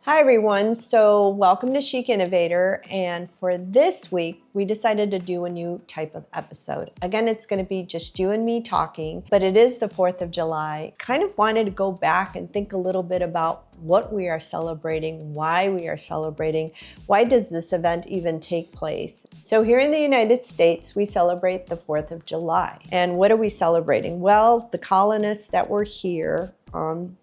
Hi everyone, so welcome to Chic Innovator, and for this week we decided to do a new type of episode. Again, it's going to be just you and me talking, but it is the 4th of July. Kind of wanted to go back and think a little bit about what we are celebrating, why we are celebrating, why does this event even take place. So here in the United States, we celebrate the 4th of July. And what are we celebrating? Well, the colonists that were here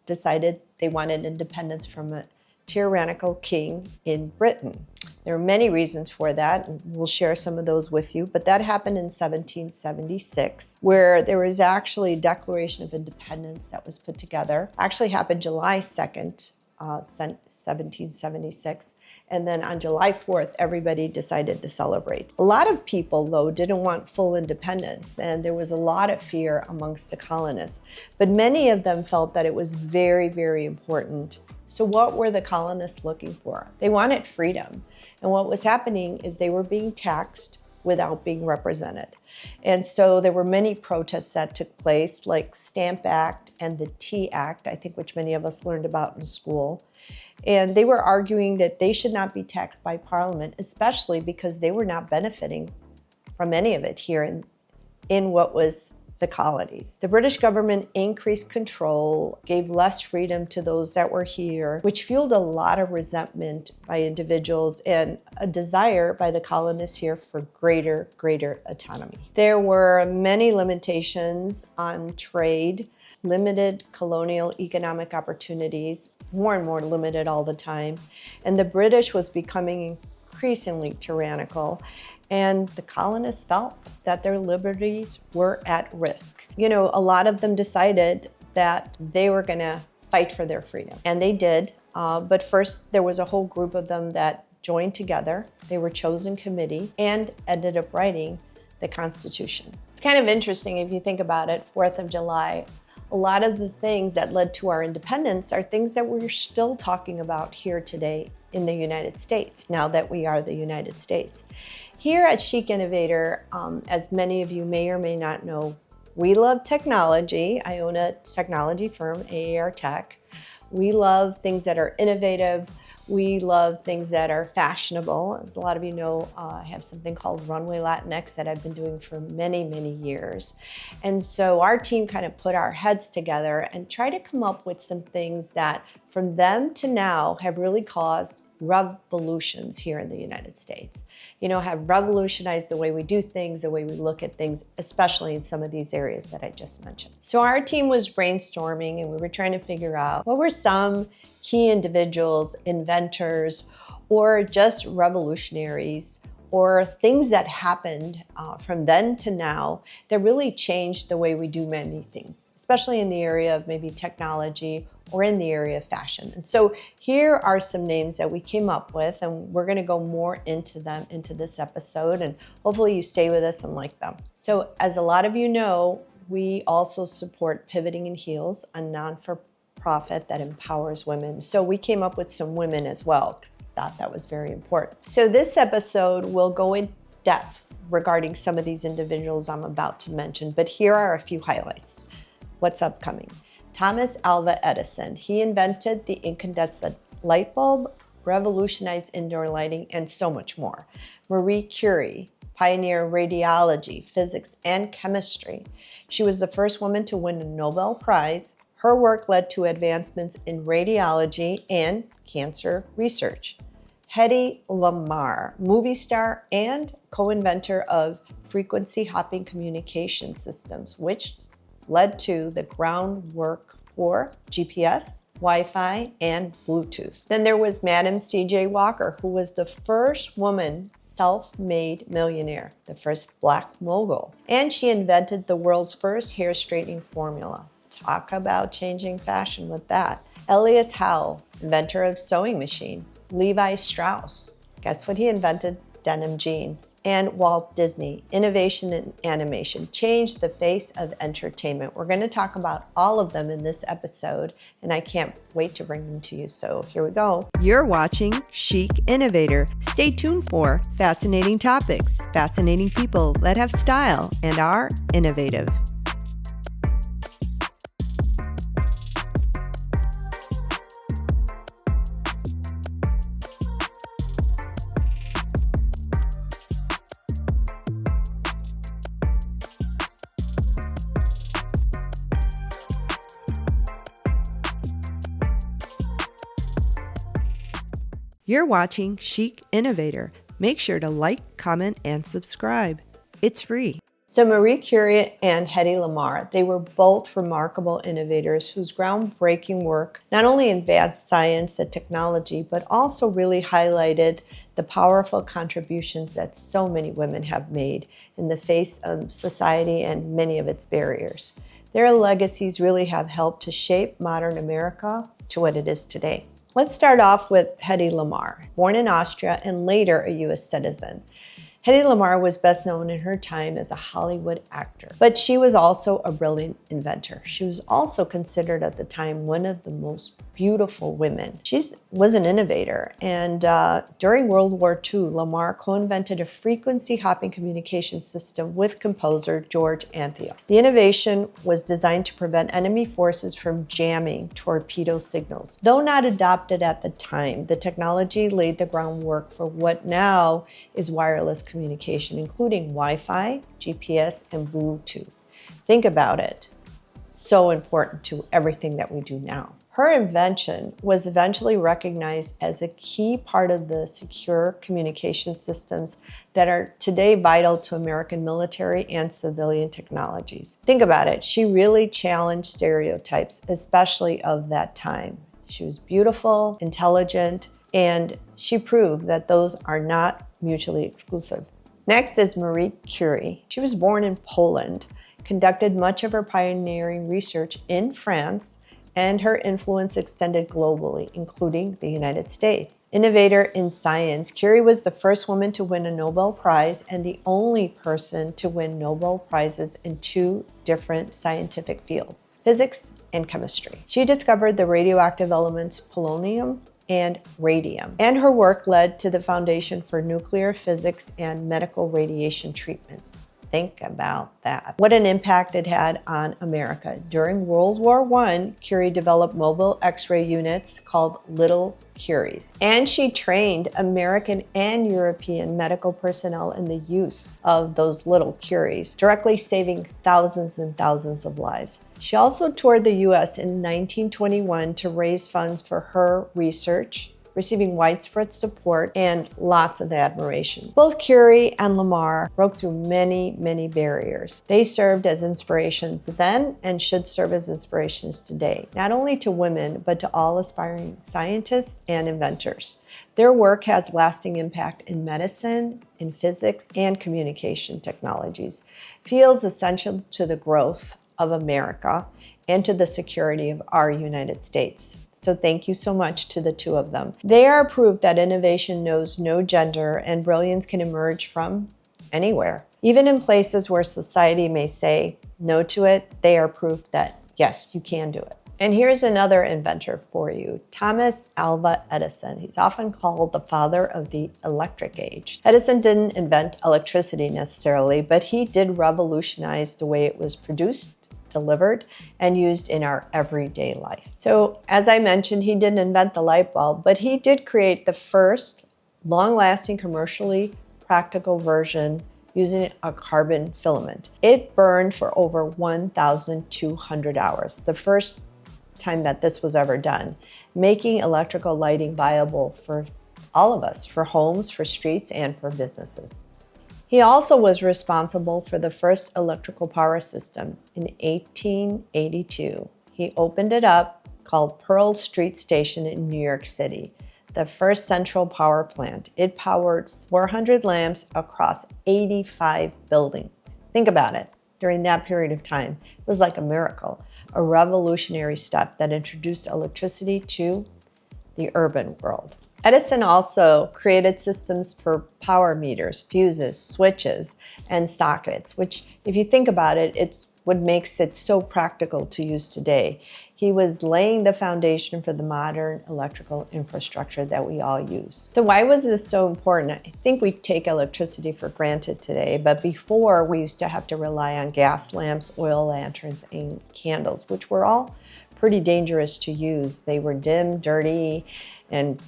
decided they wanted independence from a tyrannical king in Britain. There are many reasons for that, and we'll share some of those with you, but that happened in 1776, where there was actually a Declaration of Independence that was put together. Actually happened July 2nd, 1776, and then on July 4th, everybody decided to celebrate. A lot of people, though, didn't want full independence, and there was a lot of fear amongst the colonists, but many of them felt that it was very, very important. So what were the colonists looking for? They wanted freedom. And what was happening is they were being taxed without being represented. And so there were many protests that took place, like Stamp Act and the Tea Act, I think, which many of us learned about in school. And they were arguing that they should not be taxed by Parliament, especially because they were not benefiting from any of it here in what was the colonies. The British government increased control, gave less freedom to those that were here, which fueled a lot of resentment by individuals and a desire by the colonists here for greater autonomy. There were many limitations on trade, limited colonial economic opportunities, more and more limited all the time, and the British was becoming increasingly tyrannical. And the colonists felt that their liberties were at risk. You know, a lot of them decided that they were going to fight for their freedom. And they did. But first, there was a whole group of them that joined together. They were chosen committee and ended up writing the Constitution. It's kind of interesting if you think about it, 4th of July. A lot of the things that led to our independence are things that we're still talking about here today in the United States, now that we are the United States. Here at Chic Innovator, as many of you may or may not know, we love technology. I own a technology firm, AAR Tech. We love things that are innovative. We love things that are fashionable. As a lot of you know, I have something called Runway Latinx that I've been doing for many, many years. And so our team kind of put our heads together and try to come up with some things that from then to now have really caused revolutions here in the United States. You know, have revolutionized the way we do things, the way we look at things, especially in some of these areas that I just mentioned. So our team was brainstorming and we were trying to figure out what were some key individuals, inventors, or just revolutionaries, or things that happened from then to now that really changed the way we do many things, especially in the area of maybe technology or in the area of fashion. And so here are some names that we came up with, and we're gonna go more into them into this episode, and hopefully you stay with us and like them. So as a lot of you know, we also support Pivoting in Heels, a non-for-profit that empowers women. So we came up with some women as well, because I thought that was very important. So this episode will go in depth regarding some of these individuals I'm about to mention, but here are a few highlights. What's upcoming? Thomas Alva Edison. He invented the incandescent light bulb, revolutionized indoor lighting, and so much more. Marie Curie, pioneer radiology, physics, and chemistry. She was the first woman to win a Nobel Prize. Her work led to advancements in radiology and cancer research. Hedi Lamar, movie star and co-inventor of frequency hopping communication systems, which led to the groundwork for GPS, Wi-Fi, and Bluetooth. Then there was Madam C.J. Walker, who was the first woman self-made millionaire, the first black mogul. And she invented the world's first hair straightening formula. Talk about changing fashion with that. Elias Howe, inventor of sewing machine. Levi Strauss, guess what he invented? Denim jeans. And Walt Disney, innovation in animation, changed the face of entertainment. We're going to talk about all of them in this episode, and I can't wait to bring them to you. So here we go. You're watching Chic Innovator. Stay tuned for fascinating topics, fascinating people that have style and are innovative. You're watching Chic Innovator. Make sure to like, comment, and subscribe. It's free. So Marie Curie and Hedi Lamar, they were both remarkable innovators whose groundbreaking work not only advanced science and technology, but also really highlighted the powerful contributions that so many women have made in the face of society and many of its barriers. Their legacies really have helped to shape modern America to what it is today. Let's start off with Hedi Lamar, born in Austria and later a U.S. citizen. Hedi Lamar was best known in her time as a Hollywood actor, but she was also a brilliant inventor. She was also considered at the time one of the most beautiful women. She was an innovator, and during World War II, Lamar co-invented a frequency hopping communication system with composer George Antheil. The innovation was designed to prevent enemy forces from jamming torpedo signals. Though not adopted at the time, the technology laid the groundwork for what now is wireless communication, including Wi-Fi, GPS, and Bluetooth. Think about it. So important to everything that we do now. Her invention was eventually recognized as a key part of the secure communication systems that are today vital to American military and civilian technologies. Think about it. She really challenged stereotypes, especially of that time. She was beautiful, intelligent, and she proved that those are not mutually exclusive. Next is Marie Curie. She was born in Poland, conducted much of her pioneering research in France, and her influence extended globally, including the United States. Innovator in science, Curie was the first woman to win a Nobel Prize and the only person to win Nobel Prizes in two different scientific fields, physics and chemistry. She discovered the radioactive elements polonium and radium, and her work led to the foundation for nuclear physics and medical radiation treatments. Think about that. What an impact it had on America. During World War I, Curie developed mobile X-ray units called Little Curies. And she trained American and European medical personnel in the use of those Little Curies, directly saving thousands and thousands of lives. She also toured the U.S. in 1921 to raise funds for her research, receiving widespread support and lots of admiration. Both Curie and Lamar broke through many, many barriers. They served as inspirations then and should serve as inspirations today, not only to women, but to all aspiring scientists and inventors. Their work has lasting impact in medicine, in physics, and communication technologies, fields essential to the growth of America and to the security of our United States. So thank you so much to the two of them. They are proof that innovation knows no gender and brilliance can emerge from anywhere. Even in places where society may say no to it, they are proof that yes, you can do it. And here's another inventor for you, Thomas Alva Edison. He's often called the father of the electric age. Edison didn't invent electricity necessarily, but he did revolutionize the way it was produced, delivered, and used in our everyday life. So as I mentioned, he didn't invent the light bulb, but he did create the first long-lasting, commercially practical version using a carbon filament. It burned for over 1,200 hours, the first time that this was ever done, making electrical lighting viable for all of us, for homes, for streets, and for businesses. He also was responsible for the first electrical power system in 1882. He opened it up, called Pearl Street Station in New York City, the first central power plant. It powered 400 lamps across 85 buildings. Think about it. During that period of time, it was like a miracle, a revolutionary step that introduced electricity to the urban world. Edison also created systems for power meters, fuses, switches, and sockets, which, if you think about it, it's what makes it so practical to use today. He was laying the foundation for the modern electrical infrastructure that we all use. So why was this so important? I think we take electricity for granted today, but before we used to have to rely on gas lamps, oil lanterns, and candles, which were all pretty dangerous to use. They were dim, dirty, and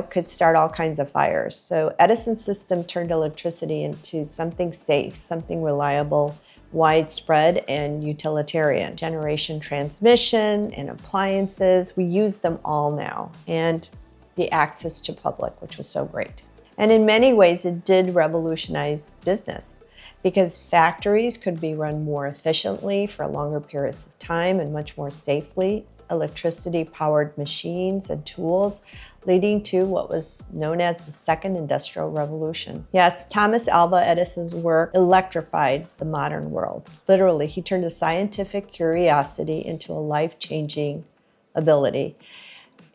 could start all kinds of fires. So Edison's system turned electricity into something safe, something reliable, widespread, and utilitarian. Generation transmission and appliances, we use them all now. And the access to public, which was so great. And in many ways, it did revolutionize business because factories could be run more efficiently for longer periods of time and much more safely. Electricity-powered machines and tools, leading to what was known as the Second Industrial Revolution. Yes, Thomas Alva Edison's work electrified the modern world. Literally, he turned a scientific curiosity into a life-changing ability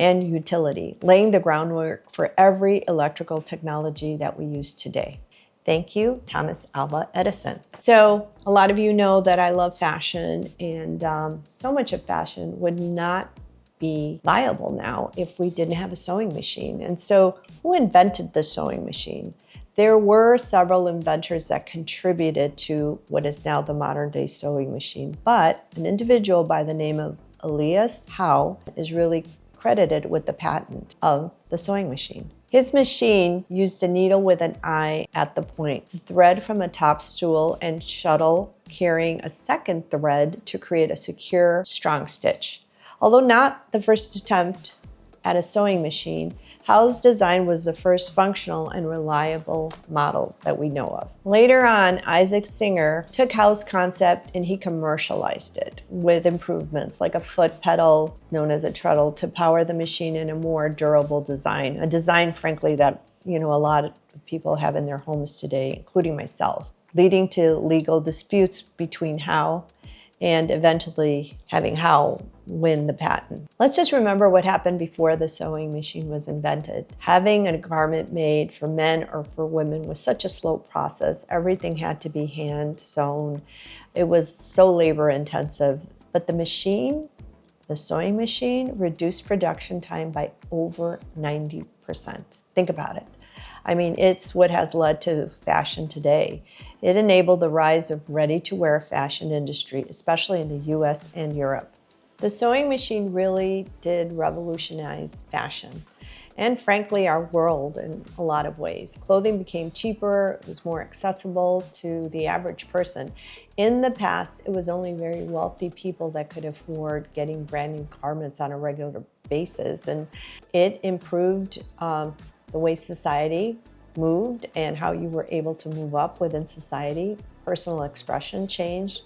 and utility, laying the groundwork for every electrical technology that we use today. Thank you, Thomas Alva Edison. So a lot of you know that I love fashion, and so much of fashion would not be viable now if we didn't have a sewing machine. And so who invented the sewing machine? There were several inventors that contributed to what is now the modern day sewing machine, but an individual by the name of Elias Howe is really credited with the patent of the sewing machine. His machine used a needle with an eye at the point, thread from a top spool and shuttle carrying a second thread to create a secure, strong stitch. Although not the first attempt at a sewing machine, Howe's design was the first functional and reliable model that we know of. Later on, Isaac Singer took Howe's concept and he commercialized it with improvements like a foot pedal known as a treadle to power the machine in a more durable design, a design, frankly, that a lot of people have in their homes today, including myself, leading to legal disputes between Howe and eventually having Howe win the patent. Let's just remember what happened before the sewing machine was invented. Having a garment made for men or for women was such a slow process. Everything had to be hand sewn. It was so labor intensive. But the machine, the sewing machine, reduced production time by over 90%. Think about it. I mean, it's what has led to fashion today. It enabled the rise of ready-to-wear fashion industry, especially in the US and Europe. The sewing machine really did revolutionize fashion and, frankly, our world in a lot of ways. Clothing became cheaper, it was more accessible to the average person. In the past, it was only very wealthy people that could afford getting brand new garments on a regular basis, and it improved the way society moved and how you were able to move up within society. Personal expression changed,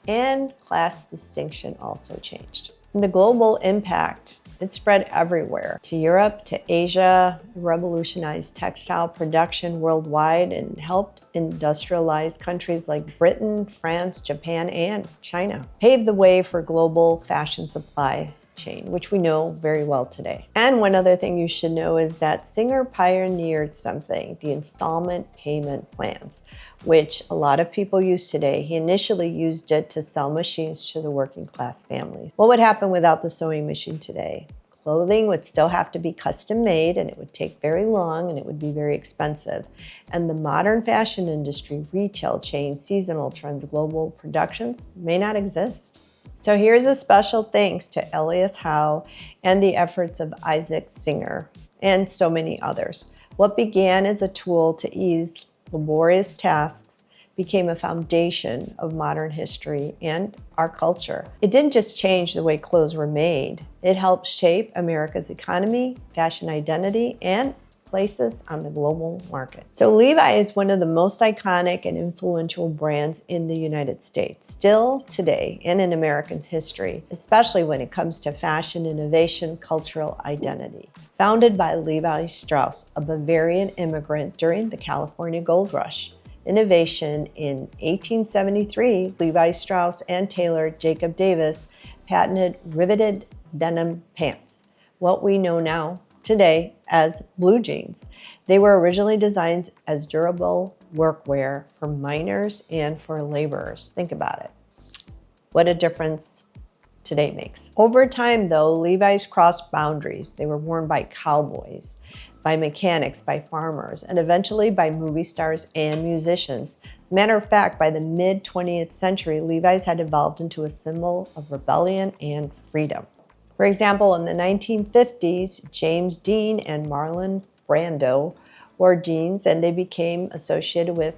and class distinction also changed. And the global impact, it spread everywhere, to Europe, to Asia, revolutionized textile production worldwide and helped industrialize countries like Britain, France, Japan, and China. Paved the way for global fashion supply chain, which we know very well today. And one other thing you should know is that Singer pioneered something, the installment payment plans, which a lot of people use today. He initially used it to sell machines to the working class families. What would happen without the sewing machine today? Clothing would still have to be custom made, and it would take very long, and it would be very expensive. And the modern fashion industry, retail chains, seasonal trends, global productions may not exist. So here's a special thanks to Elias Howe and the efforts of Isaac Singer and so many others. What began as a tool to ease laborious tasks became a foundation of modern history and our culture. It didn't just change the way clothes were made. It helped shape America's economy, fashion identity, and places on the global market. So Levi is one of the most iconic and influential brands in the United States, still today and in American history, especially when it comes to fashion, innovation, cultural identity. Founded by Levi Strauss, a Bavarian immigrant during the California Gold Rush. Innovation in 1873, Levi Strauss and tailor Jacob Davis patented riveted denim pants, what we know now today as blue jeans. They were originally designed as durable workwear for miners and for laborers. Think about it. What a difference today makes. Over time, though, Levi's crossed boundaries. They were worn by cowboys, by mechanics, by farmers, and eventually by movie stars and musicians. As a matter of fact, by the mid-20th century, Levi's had evolved into a symbol of rebellion and freedom. For example, in the 1950s, James Dean and Marlon Brando wore jeans, and they became associated with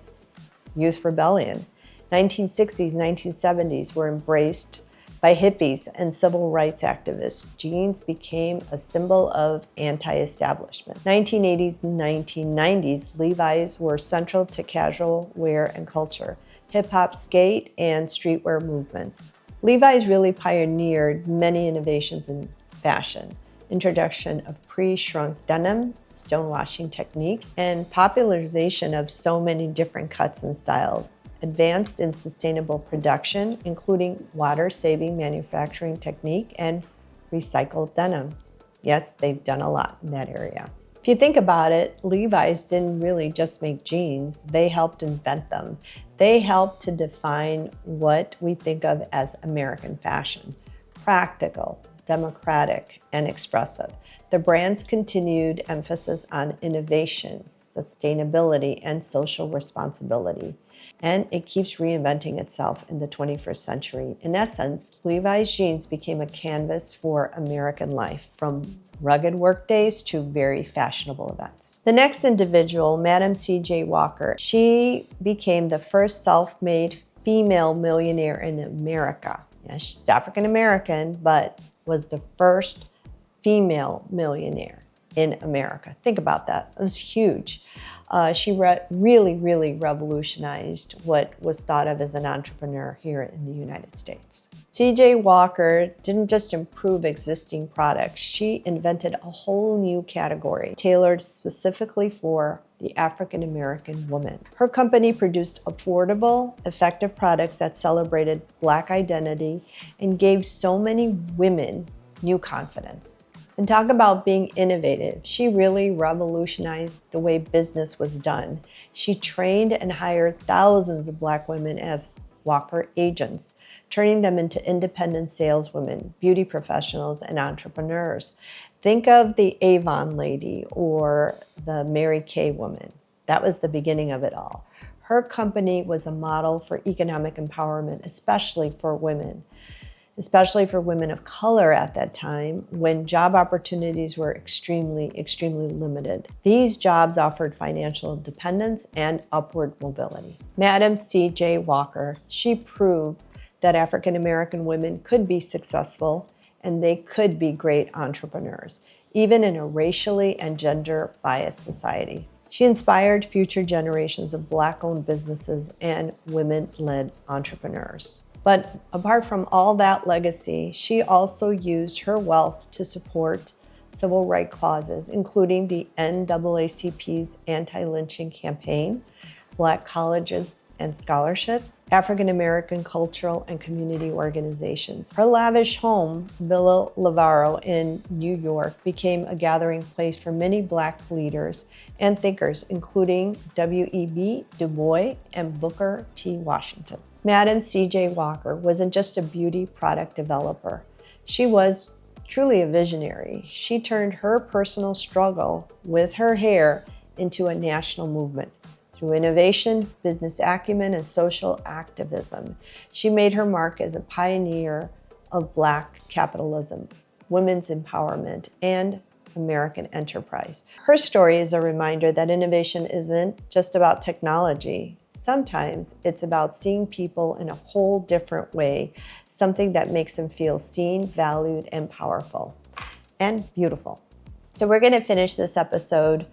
youth rebellion. 1960s, 1970s were embraced by hippies and civil rights activists, jeans became a symbol of anti-establishment. 1980s and 1990s, Levi's were central to casual wear and culture, hip-hop, skate, and streetwear movements. Levi's really pioneered many innovations in fashion. Introduction of pre-shrunk denim, stonewashing techniques, and popularization of so many different cuts and styles. Advanced in sustainable production, including water-saving manufacturing technique and recycled denim. Yes, they've done a lot in that area. If you think about it, Levi's didn't really just make jeans, they helped invent them. They helped to define what we think of as American fashion: practical, democratic, and expressive. The brand's continued emphasis on innovation, sustainability, and social responsibility. And it keeps reinventing itself in the 21st century. In essence, Levi's jeans became a canvas for American life, from rugged work days to very fashionable events. The next individual, Madam C.J. Walker, she became the first self-made female millionaire in America. Yeah, she's African American, but was the first female millionaire in America. Think about that. It was huge. She really revolutionized what was thought of as an entrepreneur here in the United States. C.J. Walker didn't just improve existing products, she invented a whole new category tailored specifically for the African American woman. Her company produced affordable, effective products that celebrated Black identity and gave so many women new confidence. And talk about being innovative. She really revolutionized the way business was done. She trained and hired thousands of Black women as Walker agents, turning them into independent saleswomen, beauty professionals, and entrepreneurs. Think of the Avon lady or the Mary Kay woman. That was the beginning of it all. Her company was a model for economic empowerment, especially for women of color at that time, when job opportunities were extremely limited. These jobs offered financial independence and upward mobility. Madam C.J. Walker, she proved that African American women could be successful and they could be great entrepreneurs, even in a racially and gender-biased society. She inspired future generations of Black-owned businesses and women-led entrepreneurs. But apart from all that legacy, she also used her wealth to support civil rights causes, including the NAACP's anti-lynching campaign, Black colleges and scholarships, African American cultural and community organizations. Her lavish home, Villa Lavaro in New York, became a gathering place for many Black leaders and thinkers, including W.E.B. Du Bois and Booker T. Washington. Madam C.J. Walker wasn't just a beauty product developer. She was truly a visionary. She turned her personal struggle with her hair into a national movement. Through innovation, business acumen, and social activism, she made her mark as a pioneer of Black capitalism, women's empowerment, and American enterprise. Her story is a reminder that innovation isn't just about technology. Sometimes it's about seeing people in a whole different way, something that makes them feel seen, valued, and powerful, and beautiful. So we're going to finish this episode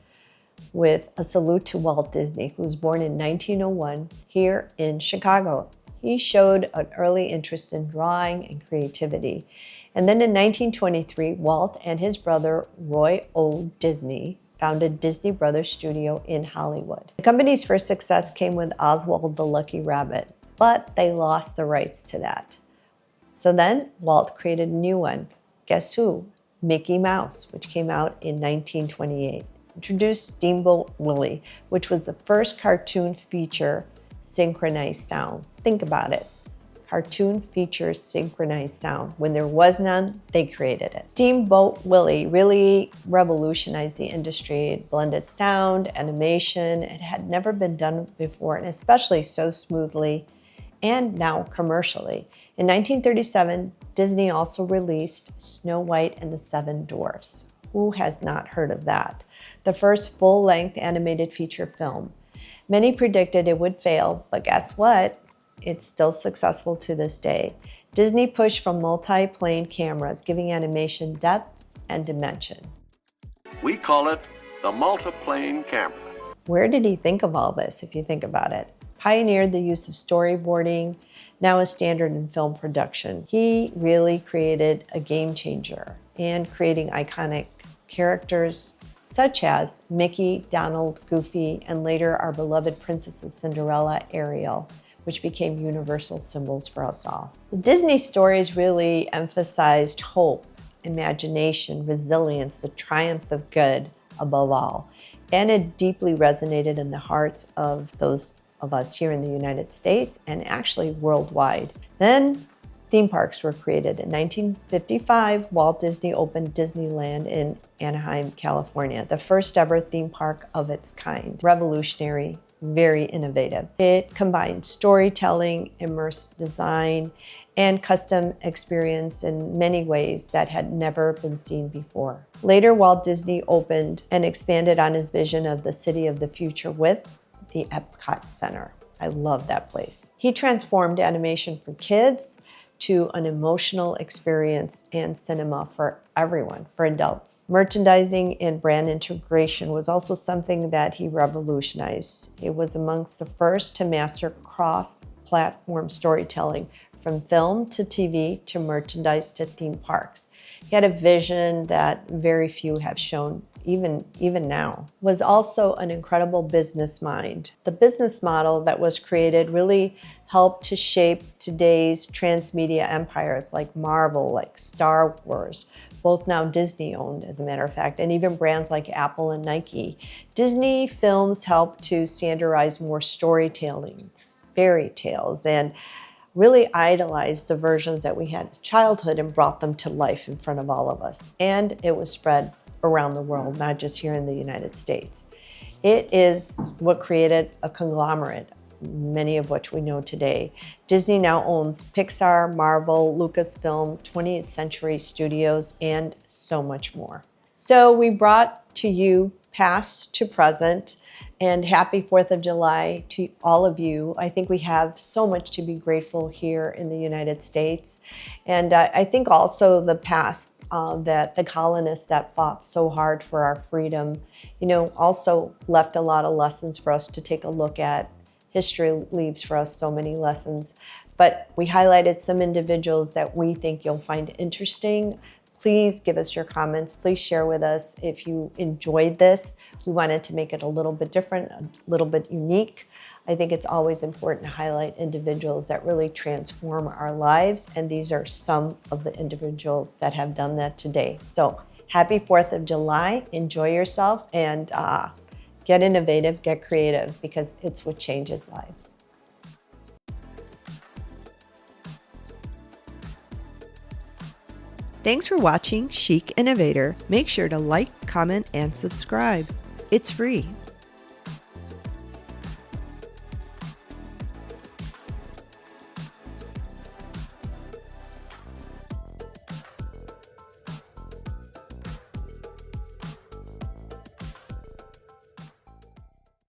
with a salute to Walt Disney, who was born in 1901 here in Chicago. He showed an early interest in drawing and creativity. And then in 1923, Walt and his brother Roy O. Disney founded Disney Brothers Studio in Hollywood. The company's first success came with Oswald the Lucky Rabbit, but they lost the rights to that. So then Walt created a new one. Guess who? Mickey Mouse, which came out in 1928. Introduced Steamboat Willie, which was the first cartoon feature synchronized sound. Think about it. Cartoon features synchronized sound. When there was none, they created it. Steamboat Willie really revolutionized the industry. It blended sound, animation. It had never been done before, and especially so smoothly, and now commercially. In 1937, Disney also released Snow White and the Seven Dwarfs. Who has not heard of that? The first full-length animated feature film. Many predicted it would fail, but guess what? It's still successful to this day. Disney pushed for multi-plane cameras, giving animation depth and dimension. We call it the multiplane camera. Where did he think of all this, if you think about it? Pioneered the use of storyboarding, now a standard in film production. He really created a game changer and creating iconic characters such as Mickey, Donald, Goofy, and later our beloved Princesses Cinderella, Ariel, which became universal symbols for us all. The Disney stories really emphasized hope, imagination, resilience, the triumph of good above all. And it deeply resonated in the hearts of those of us here in the United States and actually worldwide. Then theme parks were created. In 1955, Walt Disney opened Disneyland in Anaheim, California, the first ever theme park of its kind. Revolutionary, very innovative. It combined storytelling, immersive design, and custom experience in many ways that had never been seen before. Later, Walt Disney opened and expanded on his vision of the city of the future with the Epcot Center. I love that place. He transformed animation for kids to an emotional experience and cinema for everyone, for adults. Merchandising and brand integration was also something that he revolutionized. It was amongst the first to master cross-platform storytelling, from film to TV to merchandise to theme parks. He had a vision that very few have shown even now. Was also an incredible business mind. The business model that was created really helped to shape today's transmedia empires like Marvel, like Star Wars, both now Disney owned as a matter of fact, and even brands like Apple and Nike. Disney films helped to standardize more storytelling, fairy tales, and really idolized the versions that we had in childhood and brought them to life in front of all of us. And it was spread around the world, not just here in the United States. It is what created a conglomerate, many of which we know today. Disney now owns Pixar, Marvel, Lucasfilm, 20th Century Studios, and so much more. So we brought to you past to present, and happy 4th of July to all of you. I think we have so much to be grateful here in the United States. And I think also the past that the colonists that fought so hard for our freedom, also left a lot of lessons for us to take a look at. History leaves for us so many lessons, but we highlighted some individuals that we think you'll find interesting. Please give us your comments. Please share with us if you enjoyed this. We wanted to make it a little bit different, a little bit unique. I think it's always important to highlight individuals that really transform our lives, and these are some of the individuals that have done that today. So happy 4th of July. Enjoy yourself and get innovative, get creative, because it's what changes lives. Thanks for watching Chic Innovator. Make sure to like, comment, and subscribe. It's free.